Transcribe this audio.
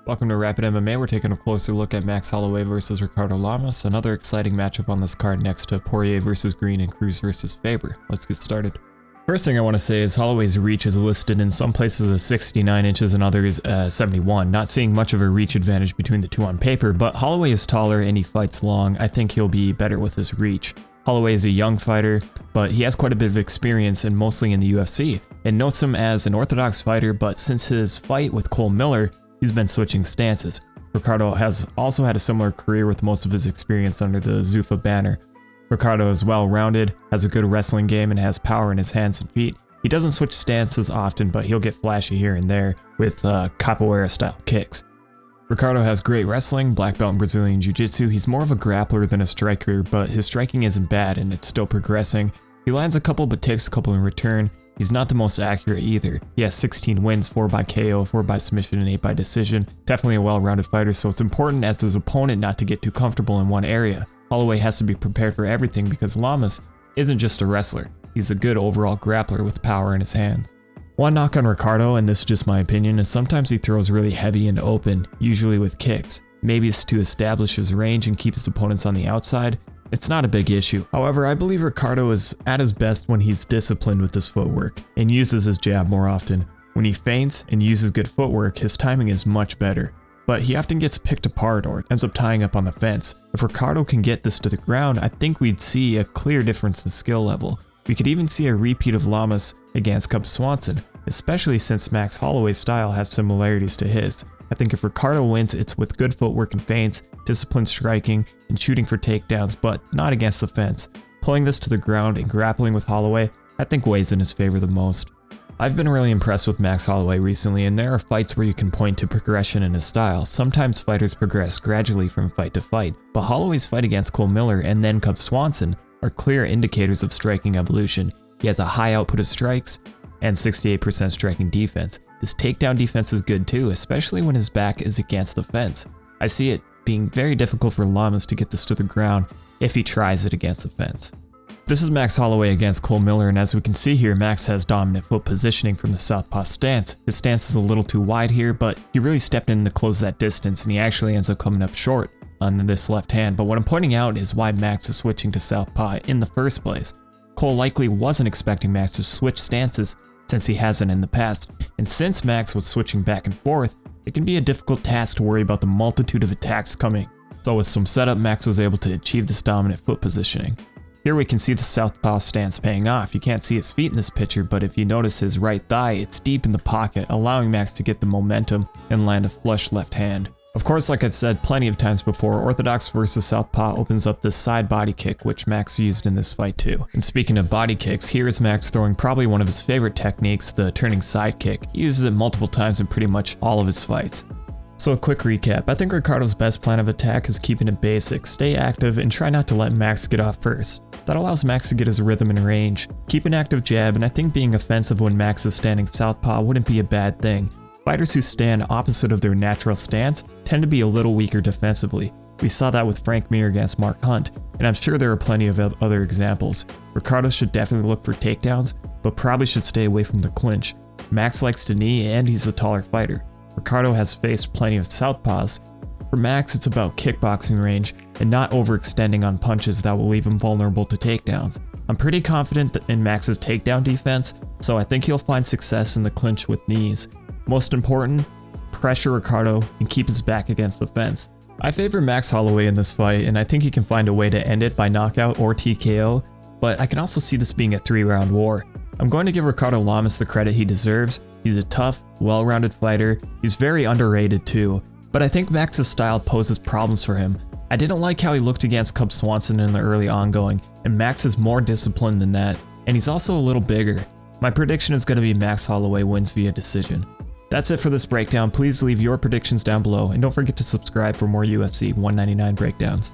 Welcome to Rapid MMA. We're taking a closer look at Max Holloway versus Ricardo Lamas, another exciting matchup on this card next to Poirier versus Green and Cruz versus Faber. Let's get started. First thing I want to say is Holloway's reach is listed in some places as 69 inches and others as 71. Not seeing much of a reach advantage between the two on paper, but Holloway is taller and he fights long. I think he'll be better with his reach. Holloway is a young fighter, but he has quite a bit of experience and mostly in the UFC. It notes him as an orthodox fighter, but since his fight with Cole Miller, he's been switching stances. Ricardo has also had a similar career with most of his experience under the Zuffa banner. Ricardo is well-rounded, has a good wrestling game, and has power in his hands and feet. He doesn't switch stances often, but he'll get flashy here and there with capoeira-style kicks. Ricardo has great wrestling, black belt in Brazilian Jiu-Jitsu. He's more of a grappler than a striker, but his striking isn't bad and it's still progressing. He lands a couple but takes a couple in return. He's not the most accurate either. He has 16 wins, 4 by KO, 4 by submission, and 8 by decision. Definitely a well-rounded fighter, so it's important as his opponent not to get too comfortable in one area. Holloway has to be prepared for everything because Lamas isn't just a wrestler. He's a good overall grappler with power in his hands. One knock on Ricardo, and this is just my opinion, is sometimes he throws really heavy and open, usually with kicks. Maybe it's to establish his range and keep his opponents on the outside. It's not a big issue. However, I believe Ricardo is at his best when he's disciplined with his footwork and uses his jab more often. When he feints and uses good footwork, his timing is much better. But he often gets picked apart or ends up tying up on the fence. If Ricardo can get this to the ground, I think we'd see a clear difference in skill level. We could even see a repeat of Lamas against Cub Swanson, especially since Max Holloway's style has similarities to his. I think if Ricardo wins, it's with good footwork and feints, disciplined striking, and shooting for takedowns, but not against the fence. Pulling this to the ground and grappling with Holloway, I think weighs in his favor the most. I've been really impressed with Max Holloway recently, and there are fights where you can point to progression in his style. Sometimes fighters progress gradually from fight to fight, but Holloway's fight against Cole Miller and then Cub Swanson are clear indicators of striking evolution. He has a high output of strikes and 68% striking defense. His takedown defense is good too, especially when his back is against the fence. I see it being very difficult for Lamas to get this to the ground if he tries it against the fence. This is Max Holloway against Cole Miller, and as we can see here, Max has dominant foot positioning from the southpaw stance. His stance is a little too wide here, but he really stepped in to close that distance, and he actually ends up coming up short on this left hand. But what I'm pointing out is why Max is switching to southpaw in the first place. Cole likely wasn't expecting Max to switch stances since he hasn't in the past, and since Max was switching back and forth, it can be a difficult task to worry about the multitude of attacks coming. So with some setup, Max was able to achieve this dominant foot positioning. Here we can see the southpaw stance paying off. You can't see his feet in this picture, but if you notice his right thigh, it's deep in the pocket, allowing Max to get the momentum and land a flush left hand. Of course, like I've said plenty of times before, orthodox versus southpaw opens up this side body kick, which Max used in this fight too. And speaking of body kicks, here is Max throwing probably one of his favorite techniques, the turning side kick. He uses it multiple times in pretty much all of his fights. So a quick recap, I think Ricardo's best plan of attack is keeping it basic, stay active, and try not to let Max get off first. That allows Max to get his rhythm and range. Keep an active jab, and I think being offensive when Max is standing southpaw wouldn't be a bad thing. Fighters who stand opposite of their natural stance tend to be a little weaker defensively. We saw that with Frank Mir against Mark Hunt, and I'm sure there are plenty of other examples. Ricardo should definitely look for takedowns, but probably should stay away from the clinch. Max likes to knee, and he's a taller fighter. Ricardo has faced plenty of southpaws. For Max, it's about kickboxing range and not overextending on punches that will leave him vulnerable to takedowns. I'm pretty confident in Max's takedown defense, so I think he'll find success in the clinch with knees. Most important, pressure Ricardo and keep his back against the fence. I favor Max Holloway in this fight, and I think he can find a way to end it by knockout or TKO, but I can also see this being a 3-round war. I'm going to give Ricardo Lamas the credit he deserves. He's a tough, well-rounded fighter. He's very underrated too, but I think Max's style poses problems for him. I didn't like how he looked against Cub Swanson in the early ongoing, and Max is more disciplined than that, and he's also a little bigger. My prediction is going to be Max Holloway wins via decision. That's it for this breakdown. Please leave your predictions down below, and don't forget to subscribe for more UFC 199 breakdowns.